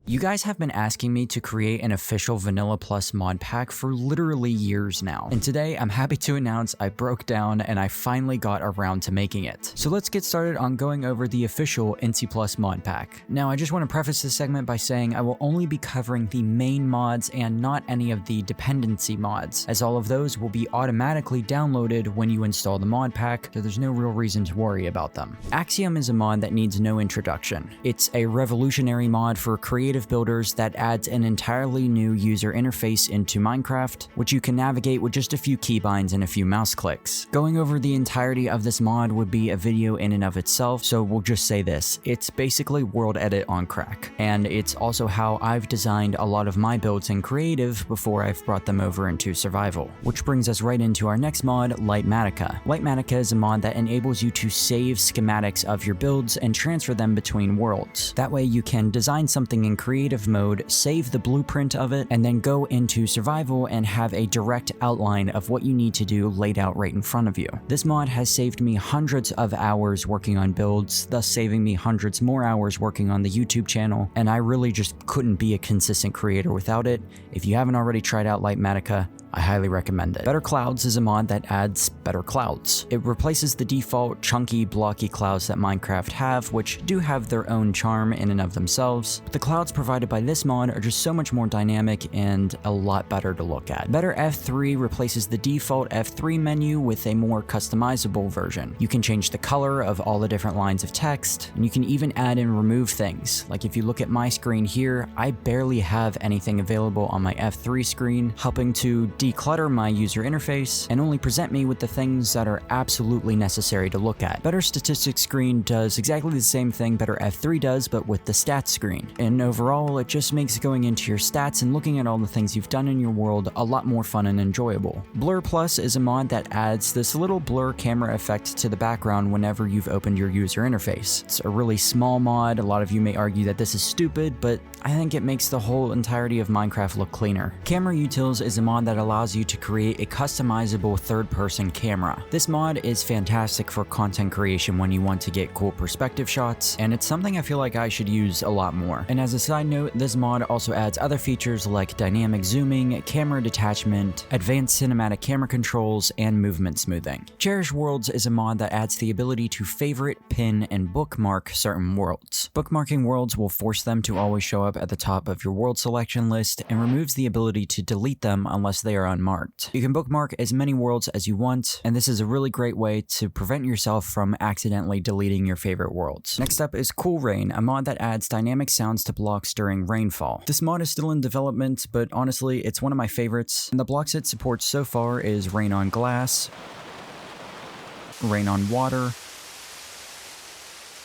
You guys have been asking me to create an official Vanilla Plus mod pack for literally years now, and today I'm happy to announce I broke down and I finally got around to making it. So let's get started on going over the official Incy Plus mod pack. Now I just want to preface this segment by saying I will only be covering the main mods and not any of the dependency mods, as all of those will be automatically downloaded when you install the mod pack, so there's no real reason to worry about them. Axiom is a mod that needs no introduction. It's a revolutionary mod for creative builders that adds an entirely new user interface into Minecraft, which you can navigate with just a few keybinds and a few mouse clicks. Going over the entirety of this mod would be a video in and of itself, so we'll just say this: it's basically World Edit on crack, and it's also how I've designed a lot of my builds in creative before I've brought them over into survival. Which brings us right into our next mod, Lightmatica. Lightmatica is a mod that enables you to save schematics of your builds and transfer them between worlds. That way you can design something in creative mode, save the blueprint of it, and then go into survival and have a direct outline of what you need to do laid out right in front of you. This mod has saved me hundreds of hours working on builds, thus saving me hundreds more hours working on the YouTube channel, and I really just couldn't be a consistent creator without it. If you haven't already tried out Lightmatica, I highly recommend it. Better Clouds is a mod that adds better clouds. It replaces the default chunky, blocky clouds that Minecraft have, which do have their own charm in and of themselves, but the clouds provided by this mod are just so much more dynamic and a lot better to look at. Better F3 replaces the default F3 menu with a more customizable version. You can change the color of all the different lines of text, and you can even add and remove things. Like if you look at my screen here, I barely have anything available on my F3 screen, helping to declutter my user interface and only present me with the things that are absolutely necessary to look at. Better Statistics screen does exactly the same thing Better F3 does, but with the stats screen. And overall, it just makes going into your stats and looking at all the things you've done in your world a lot more fun and enjoyable. Blur Plus is a mod that adds this little blur camera effect to the background whenever you've opened your user interface. It's a really small mod. A lot of you may argue that this is stupid, but I think it makes the whole entirety of Minecraft look cleaner. Camera Utils is a mod that allows you to create a customizable third-person camera. This mod is fantastic for content creation when you want to get cool perspective shots, and it's something I feel like I should use a lot more. And as a side note, this mod also adds other features like dynamic zooming, camera detachment, advanced cinematic camera controls, and movement smoothing. Cherish Worlds is a mod that adds the ability to favorite, pin, and bookmark certain worlds. Bookmarking worlds will force them to always show up at the top of your world selection list and removes the ability to delete them unless they are unmarked. You can bookmark as many worlds as you want, and this is a really great way to prevent yourself from accidentally deleting your favorite worlds. Next up is Cool Rain, a mod that adds dynamic sounds to blocks during rainfall. This mod is still in development, but honestly, it's one of my favorites, and the blocks it supports so far is rain on glass, rain on water,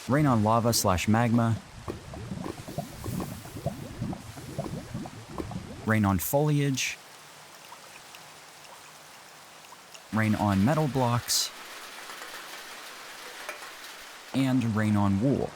rain on lava/magma, rain on foliage, rain on metal blocks, and rain on wool.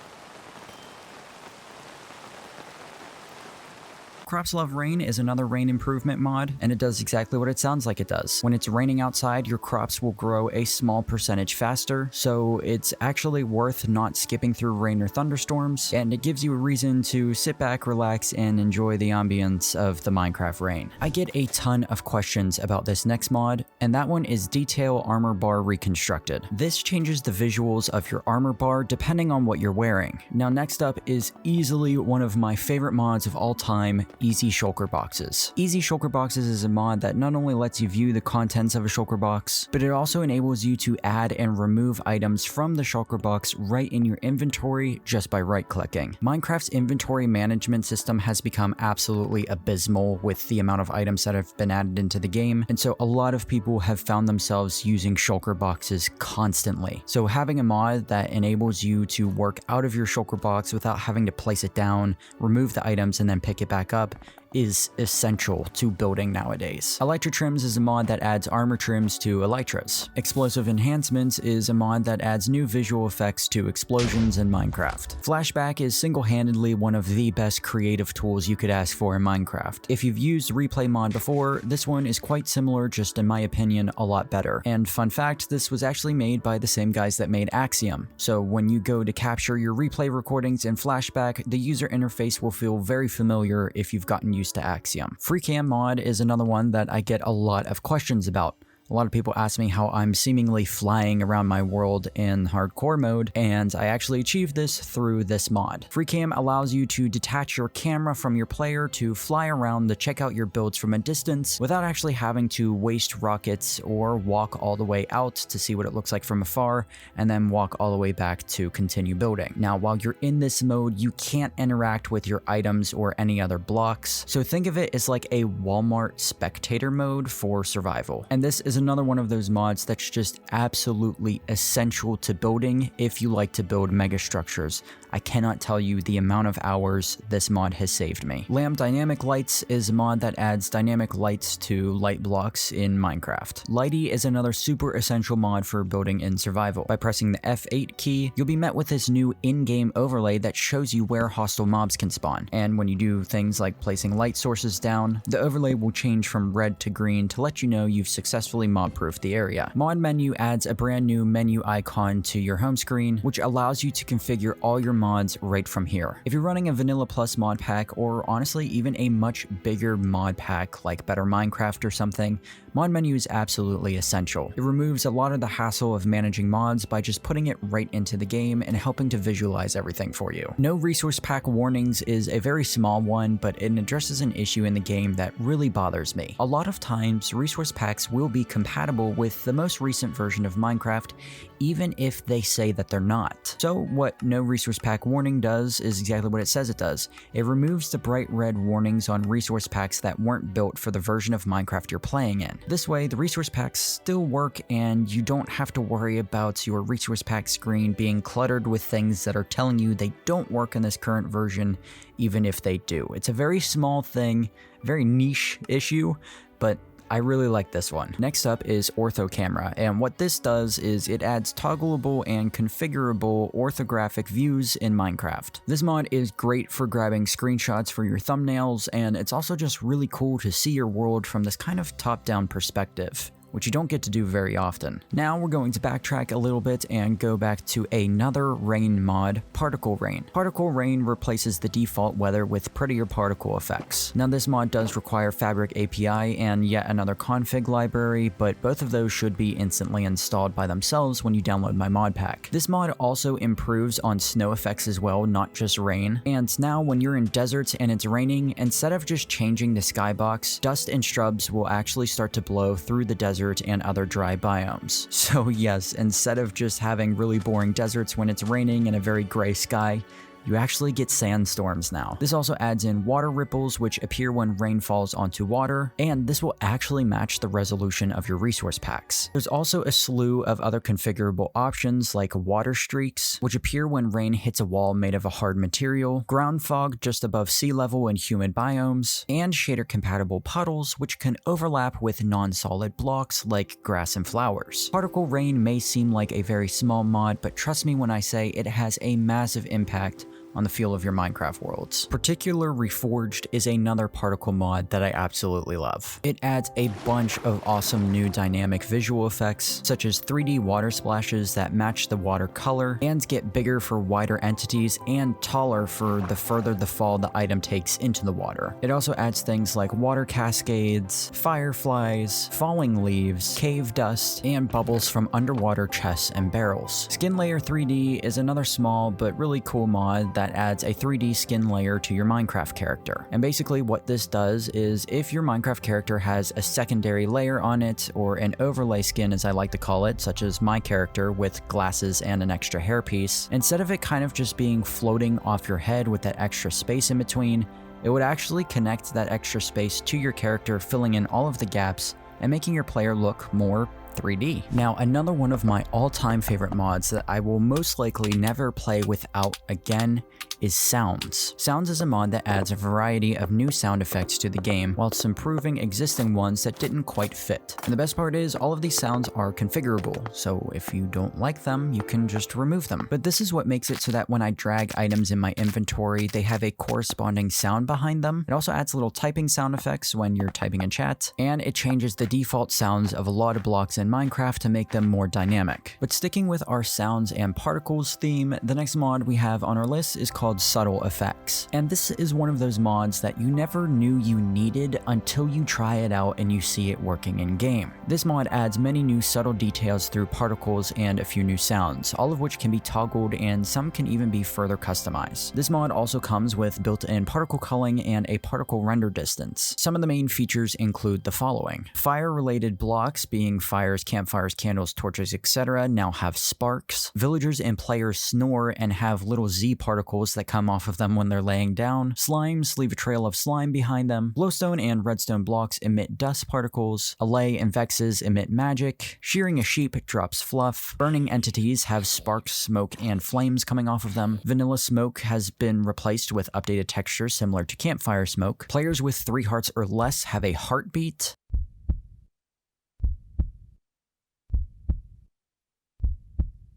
Crops Love Rain is another rain improvement mod, and it does exactly what it sounds like it does. When it's raining outside, your crops will grow a small percentage faster, so it's actually worth not skipping through rain or thunderstorms, and it gives you a reason to sit back, relax, and enjoy the ambience of the Minecraft rain. I get a ton of questions about this next mod, and that one is Detail Armor Bar Reconstructed. This changes the visuals of your armor bar depending on what you're wearing. Now next up is easily one of my favorite mods of all time, Easy Shulker Boxes. Easy Shulker Boxes is a mod that not only lets you view the contents of a shulker box, but it also enables you to add and remove items from the shulker box right in your inventory just by right-clicking. Minecraft's inventory management system has become absolutely abysmal with the amount of items that have been added into the game, and so a lot of people have found themselves using shulker boxes constantly. So having a mod that enables you to work out of your shulker box without having to place it down, remove the items, and then pick it back up is essential to building nowadays. Elytra Trims is a mod that adds armor trims to elytras. Explosive Enhancements is a mod that adds new visual effects to explosions in Minecraft. Flashback is single-handedly one of the best creative tools you could ask for in Minecraft. If you've used Replay mod before, this one is quite similar, just in my opinion, a lot better. And fun fact, this was actually made by the same guys that made Axiom. So when you go to capture your replay recordings in Flashback, the user interface will feel very familiar if you've gotten used to Axiom. FreeCam mod is another one that I get a lot of questions about. A lot of people ask me how I'm seemingly flying around my world in hardcore mode, and I actually achieved this through this mod. FreeCam allows you to detach your camera from your player to fly around to check out your builds from a distance without actually having to waste rockets or walk all the way out to see what it looks like from afar and then walk all the way back to continue building. Now, while you're in this mode, you can't interact with your items or any other blocks, so think of it as like a Walmart spectator mode for survival. And this is another one of those mods that's just absolutely essential to building if you like to build mega structures. I cannot tell you the amount of hours this mod has saved me. Lamp Dynamic Lights is a mod that adds dynamic lights to light blocks in Minecraft. Lighty is another super essential mod for building in survival. By pressing the F8 key, you'll be met with this new in-game overlay that shows you where hostile mobs can spawn. And when you do things like placing light sources down, the overlay will change from red to green to let you know you've successfully mod-proofed the area. Mod Menu adds a brand new menu icon to your home screen, which allows you to configure all your mods right from here. If you're running a Vanilla Plus mod pack, or honestly even a much bigger mod pack like Better Minecraft or something, Mod Menu is absolutely essential. It removes a lot of the hassle of managing mods by just putting it right into the game and helping to visualize everything for you. No resource pack warnings is a very small one, but it addresses an issue in the game that really bothers me. A lot of times, resource packs will be compatible with the most recent version of Minecraft, even if they say that they're not. So what no resource pack warning does is exactly what it says it does. It removes the bright red warnings on resource packs that weren't built for the version of Minecraft you're playing in. This way, the resource packs still work and you don't have to worry about your resource pack screen being cluttered with things that are telling you they don't work in this current version, even if they do. It's a very small thing, very niche issue, but I really like this one. Next up is Ortho Camera, and what this does is it adds toggleable and configurable orthographic views in Minecraft. This mod is great for grabbing screenshots for your thumbnails, and it's also just really cool to see your world from this kind of top-down perspective, which you don't get to do very often. Now we're going to backtrack a little bit and go back to another rain mod, Particle Rain. Particle Rain replaces the default weather with prettier particle effects. Now this mod does require Fabric API and yet another config library, but both of those should be instantly installed by themselves when you download my mod pack. This mod also improves on snow effects as well, not just rain. And now when you're in deserts and it's raining, instead of just changing the skybox, dust and shrubs will actually start to blow through the desert and other dry biomes. So yes, instead of just having really boring deserts when it's raining and a very gray sky, you actually get sandstorms now. This also adds in water ripples, which appear when rain falls onto water, and this will actually match the resolution of your resource packs. There's also a slew of other configurable options like water streaks, which appear when rain hits a wall made of a hard material, ground fog just above sea level in humid biomes, and shader-compatible puddles, which can overlap with non-solid blocks like grass and flowers. Particle Rain may seem like a very small mod, but trust me when I say it has a massive impact on the feel of your Minecraft worlds. Particular Reforged is another particle mod that I absolutely love. It adds a bunch of awesome new dynamic visual effects, such as 3D water splashes that match the water color and get bigger for wider entities and taller for the further the fall the item takes into the water. It also adds things like water cascades, fireflies, falling leaves, cave dust, and bubbles from underwater chests and barrels. Skin Layer 3D is another small but really cool mod that adds a 3D skin layer to your Minecraft character. And basically what this does is if your Minecraft character has a secondary layer on it, or an overlay skin as I like to call it, such as my character with glasses and an extra hairpiece, instead of it kind of just being floating off your head with that extra space in between, it would actually connect that extra space to your character, filling in all of the gaps and making your player look more 3D. Now, another one of my all-time favorite mods that I will most likely never play without again is Sounds. Sounds is a mod that adds a variety of new sound effects to the game, whilst improving existing ones that didn't quite fit. And the best part is, all of these sounds are configurable, so if you don't like them, you can just remove them. But this is what makes it so that when I drag items in my inventory, they have a corresponding sound behind them. It also adds little typing sound effects when you're typing in chat, and it changes the default sounds of a lot of blocks in Minecraft to make them more dynamic. But sticking with our sounds and particles theme, the next mod we have on our list is called Subtle Effects. And this is one of those mods that you never knew you needed until you try it out and you see it working in game. This mod adds many new subtle details through particles and a few new sounds, all of which can be toggled and some can even be further customized. This mod also comes with built-in particle culling and a particle render distance. Some of the main features include the following. Fire-related blocks, being fires, campfires, candles, torches, etc., now have sparks. Villagers and players snore and have little Z particles that come off of them when they're laying down. Slimes leave a trail of slime behind them. Glowstone and redstone blocks emit dust particles. Allay and vexes emit magic. Shearing a sheep drops fluff. Burning entities have sparks, smoke, and flames coming off of them. Vanilla smoke has been replaced with updated textures similar to campfire smoke. Players with 3 hearts or less have a heartbeat.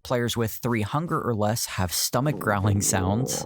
Players with 3 hunger or less have stomach growling sounds.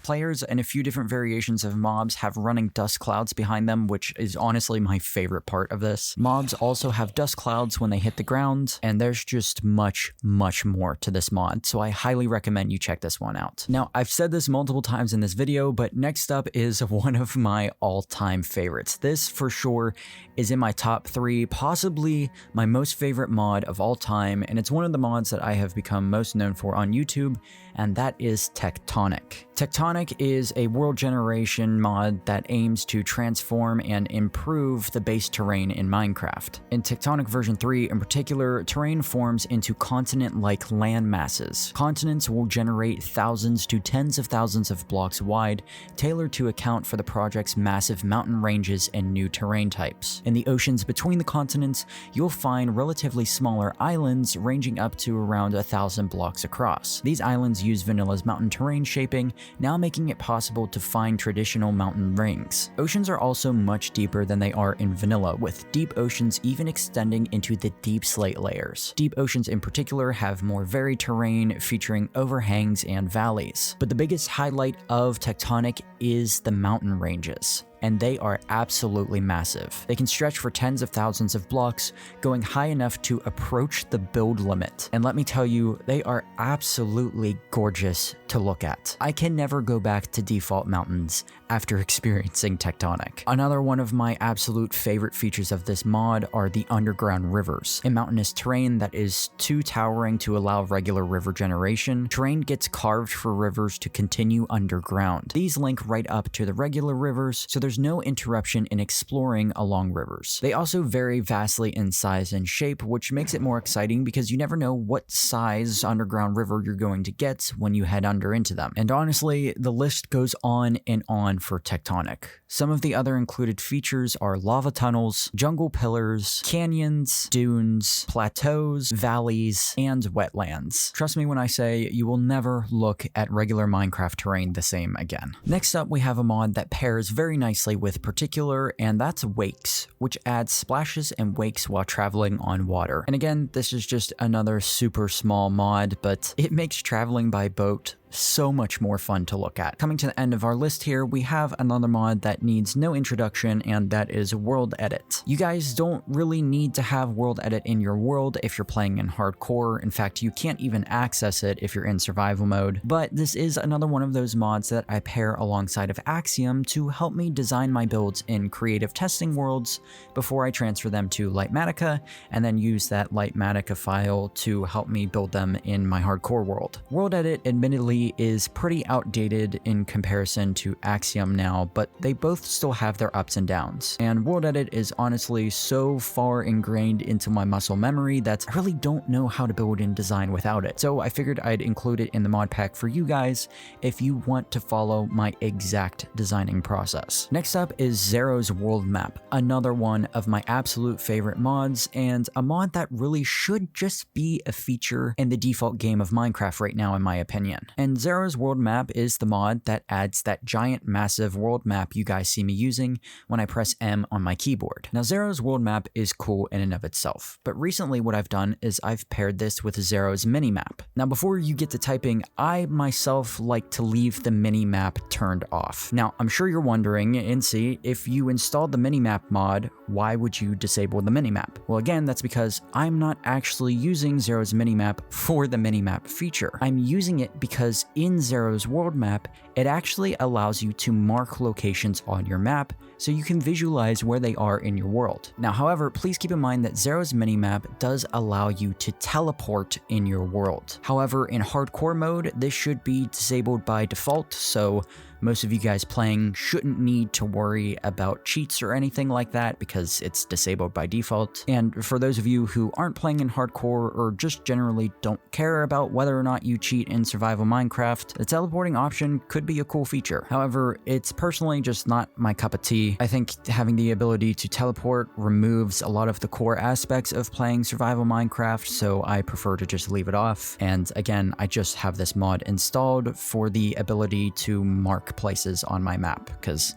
Players and a few different variations of mobs have running dust clouds behind them, which is honestly my favorite part of this. Mobs also have dust clouds when they hit the ground, and there's just much more to this mod, so I highly recommend you check this one out. Now, I've said this multiple times in this video, but next up is one of my all-time favorites. This, for sure, is in my top 3, possibly my most favorite mod of all time, and it's one of the mods that I have become most known for on YouTube, and that is Tectonic. Tectonic is a world generation mod that aims to transform and improve the base terrain in Minecraft. In Tectonic version 3 in particular, terrain forms into continent-like land masses. Continents will generate thousands to tens of thousands of blocks wide, tailored to account for the project's massive mountain ranges and new terrain types. In the oceans between the continents, you'll find relatively smaller islands ranging up to around 1,000 blocks across. These islands use Vanilla's mountain terrain shaping, now making it possible to find traditional mountain rings. Oceans are also much deeper than they are in Vanilla, with deep oceans even extending into the deep slate layers. Deep oceans in particular have more varied terrain, featuring overhangs and valleys. But the biggest highlight of Tectonic is the mountain ranges, and they are absolutely massive. They can stretch for tens of thousands of blocks, going high enough to approach the build limit. And let me tell you, they are absolutely gorgeous to look at. I can never go back to default mountains after experiencing Tectonic. Another one of my absolute favorite features of this mod are the underground rivers. In mountainous terrain that is too towering to allow regular river generation, terrain gets carved for rivers to continue underground. These link right up to the regular rivers, so there's no interruption in exploring along rivers. They also vary vastly in size and shape, which makes it more exciting because you never know what size underground river you're going to get when you head under into them. And honestly, the list goes on and on for Tectonic. Some of the other included features are lava tunnels, jungle pillars, canyons, dunes, plateaus, valleys, and wetlands. Trust me when I say you will never look at regular Minecraft terrain the same again. Next up, we have a mod that pairs very nicely with particular, and that's wakes, which adds splashes and wakes while traveling on water. And again, this is just another super small mod, but it makes traveling by boat so much more fun to look at. Coming to the end of our list here, we have another mod that needs no introduction, and that is World Edit. You guys don't really need to have World Edit in your world if you're playing in hardcore. In fact, you can't even access it if you're in survival mode. But this is another one of those mods that I pair alongside of Axiom to help me design my builds in creative testing worlds before I transfer them to Lightmatica, and then use that Lightmatica file to help me build them in my hardcore world. World Edit admittedly Incy is pretty outdated in comparison to Axiom now, but they both still have their ups and downs. And World Edit is honestly so far ingrained into my muscle memory that I really don't know how to build in design without it. So I figured I'd include it in the mod pack for you guys if you want to follow my exact designing process. Next up is Zero's World Map, another one of my absolute favorite mods, and a mod that really should just be a feature in the default game of Minecraft right now in my opinion. And Zero's World Map is the mod that adds that giant massive world map you guys see me using when I press M on my keyboard. Now Zero's World Map is cool in and of itself, but recently what I've done is I've paired this with Zero's minimap. Now before you get to typing, I myself like to leave the minimap turned off. Now I'm sure you're wondering, Incy, if you installed the minimap mod, why would you disable the minimap? Well again, that's because I'm not actually using Zero's minimap for the minimap feature. I'm using it because in Zero's World Map, it actually allows you to mark locations on your map so you can visualize where they are in your world. Now, however, please keep in mind that Zero's minimap does allow you to teleport in your world. However, in hardcore mode, this should be disabled by default, so most of you guys playing shouldn't need to worry about cheats or anything like that because it's disabled by default. And for those of you who aren't playing in hardcore or just generally don't care about whether or not you cheat in survival Minecraft, the teleporting option could be a cool feature. However, it's personally just not my cup of tea. I think having the ability to teleport removes a lot of the core aspects of playing survival Minecraft, so I prefer to just leave it off. And again, I just have this mod installed for the ability to mark places on my map, because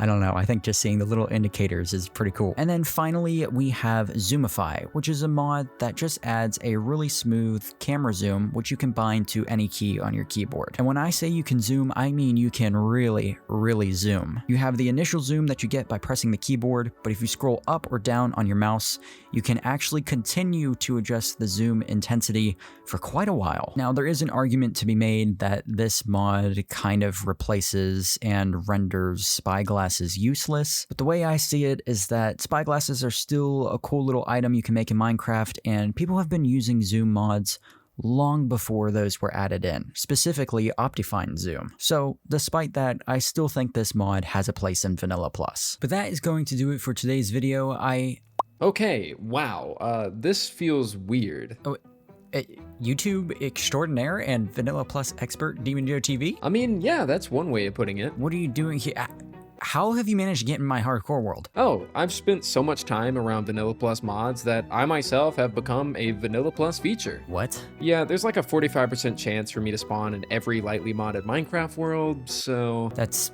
I don't know, I think just seeing the little indicators is pretty cool. And then finally, we have Zoomify, which is a mod that just adds a really smooth camera zoom, which you can bind to any key on your keyboard. And when I say you can zoom, I mean you can really zoom. You have the initial zoom that you get by pressing the keyboard, but if you scroll up or down on your mouse, you can actually continue to adjust the zoom intensity for quite a while. Now, there is an argument to be made that this mod kind of replaces and renders spyglass is useless, but the way I see it is that spyglasses are still a cool little item you can make in Minecraft, and people have been using zoom mods long before those were added in, specifically Optifine Zoom. So despite that, I still think this mod has a place in Vanilla Plus. But that is going to do it for today's video. Okay, wow, this feels weird. YouTube extraordinaire and Vanilla Plus expert Demon Joe TV? I mean, yeah, that's one way of putting it. What are you doing here? How have you managed to get in my hardcore world? Oh, I've spent so much time around Vanilla Plus mods that I myself have become a Vanilla Plus feature. What? Yeah, there's like a 45% chance for me to spawn in every lightly modded Minecraft world, so... It's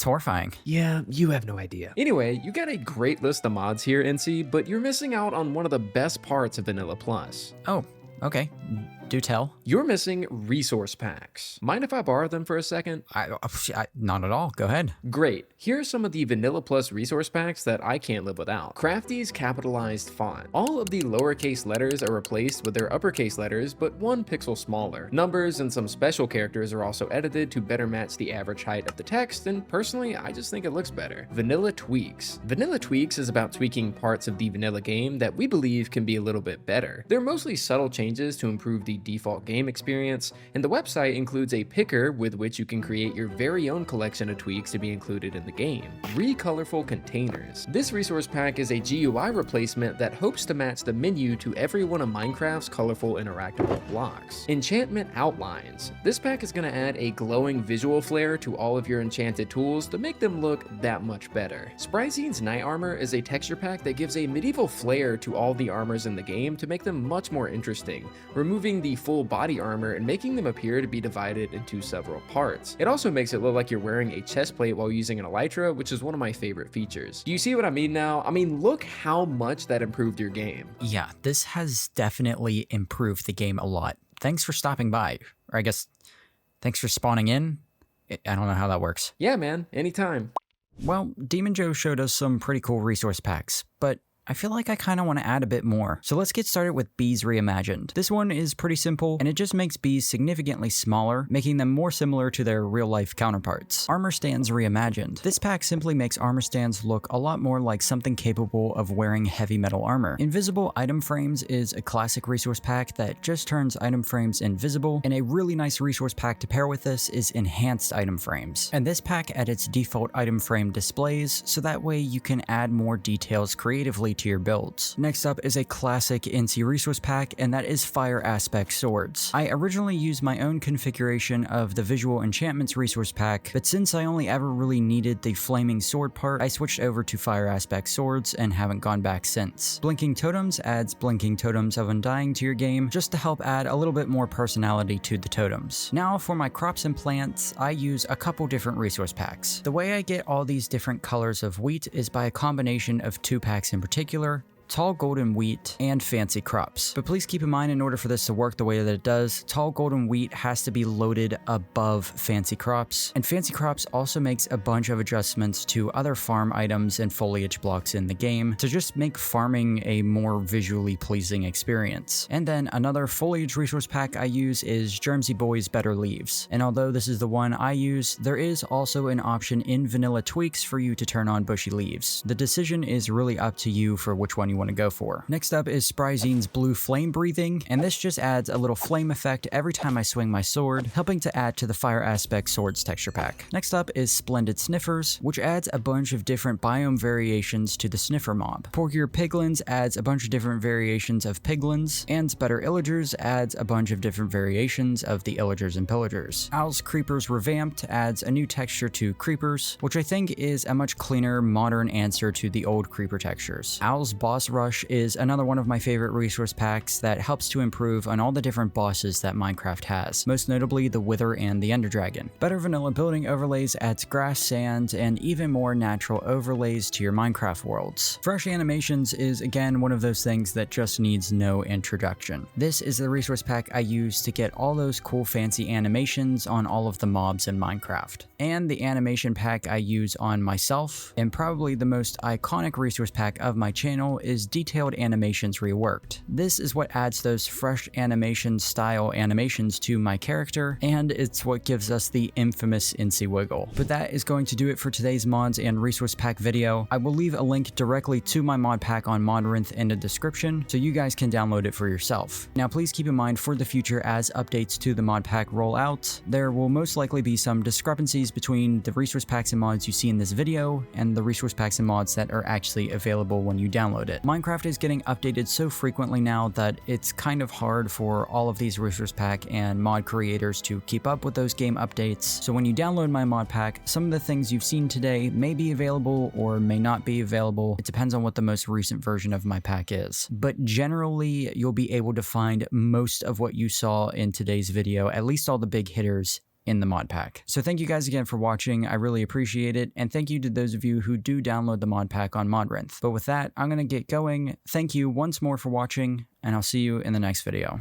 horrifying. Yeah, you have no idea. Anyway, you got a great list of mods here, Incy, but you're missing out on one of the best parts of Vanilla Plus. Oh, okay. Do tell. You're missing resource packs. Mind if I borrow them for a second? Not at all. Go ahead. Great. Here are some of the Vanilla Plus resource packs that I can't live without. Crafty's capitalized font. All of the lowercase letters are replaced with their uppercase letters, but 1 pixel smaller. Numbers and some special characters are also edited to better match the average height of the text, and personally, I just think it looks better. Vanilla Tweaks. Vanilla Tweaks is about tweaking parts of the vanilla game that we believe can be a little bit better. They're mostly subtle changes to improve the default game experience, and the website includes a picker with which you can create your very own collection of tweaks to be included in the game. Recolorful Containers. This resource pack is a GUI replacement that hopes to match the menu to every one of Minecraft's colorful interactable blocks. Enchantment Outlines. This pack is going to add a glowing visual flair to all of your enchanted tools to make them look that much better. Spryzine's Night Armor is a texture pack that gives a medieval flair to all the armors in the game to make them much more interesting, removing the full body armor and making them appear to be divided into several parts. It also makes it look like you're wearing a chest plate while using an elytra, which is one of my favorite features. Do you see what I mean now? I mean, look how much that improved your game. Yeah, this has definitely improved the game a lot. Thanks for stopping by. Or I guess, thanks for spawning in. I don't know how that works. Yeah, man, anytime. Well, Demon Joe showed us some pretty cool resource packs, but I feel like I kind of want to add a bit more. So let's get started with bees reimagined. This one is pretty simple, and it just makes bees significantly smaller, making them more similar to their real-life counterparts. Armor stands reimagined. This pack simply makes armor stands look a lot more like something capable of wearing heavy metal armor. Invisible item frames is a classic resource pack that just turns item frames invisible, and a really nice resource pack to pair with this is enhanced item frames. And this pack edits default item frame displays, so that way you can add more details creatively to your builds. Next up is a classic Incy resource pack, and that is fire aspect swords. I originally used my own configuration of the visual enchantments resource pack, but since I only ever really needed the flaming sword part, I switched over to fire aspect swords and haven't gone back since. Blinking totems adds blinking totems of undying to your game, just to help add a little bit more personality to the totems. Now for my crops and plants, I use a couple different resource packs. The way I get all these different colors of wheat is by a combination of two packs in particular: tall golden wheat and fancy crops. But please keep in mind, in order for this to work the way that it does, tall golden wheat has to be loaded above fancy crops, and fancy crops also makes a bunch of adjustments to other farm items and foliage blocks in the game to just make farming a more visually pleasing experience. And then another foliage resource pack I use is Germsy Boy's Better Leaves, and although this is the one I use, there is also an option in vanilla tweaks for you to turn on bushy leaves. The decision is really up to you for which one you want to go for. Next up is Spryzine's Blue Flame Breathing, and this just adds a little flame effect every time I swing my sword, helping to add to the fire aspect swords texture pack. Next up is Splendid Sniffers, which adds a bunch of different biome variations to the sniffer mob. Porkier Piglins adds a bunch of different variations of piglins, and Better Illagers adds a bunch of different variations of the illagers and pillagers. Owl's Creepers Revamped adds a new texture to creepers, which I think is a much cleaner, modern answer to the old creeper textures. Owl's Boss Rush is another one of my favorite resource packs that helps to improve on all the different bosses that Minecraft has, most notably the Wither and the Ender Dragon. Better Vanilla Building Overlays adds grass, sand, and even more natural overlays to your Minecraft worlds. Fresh Animations is again one of those things that just needs no introduction. This is the resource pack I use to get all those cool fancy animations on all of the mobs in Minecraft. And the animation pack I use on myself, and probably the most iconic resource pack of my channel, is Detailed Animations Reworked. This is what adds those fresh animation style animations to my character, and it's what gives us the infamous Incy wiggle. But that is going to do it for today's mods and resource pack video. I will leave a link directly to my mod pack on Modrinth in the description, so you guys can download it for yourself. Now please keep in mind, for the future, as updates to the mod pack roll out, there will most likely be some discrepancies between the resource packs and mods you see in this video and the resource packs and mods that are actually available when you download it. Minecraft is getting updated so frequently now that it's kind of hard for all of these resource pack and mod creators to keep up with those game updates. So when you download my mod pack, some of the things you've seen today may be available or may not be available. It depends on what the most recent version of my pack is. But generally, you'll be able to find most of what you saw in today's video, at least all the big hitters, in the mod pack. So thank you guys again for watching. I really appreciate it, and thank you to those of you who do download the mod pack on Modrinth. But with that, I'm gonna get going. Thank you once more for watching, and I'll see you in the next video.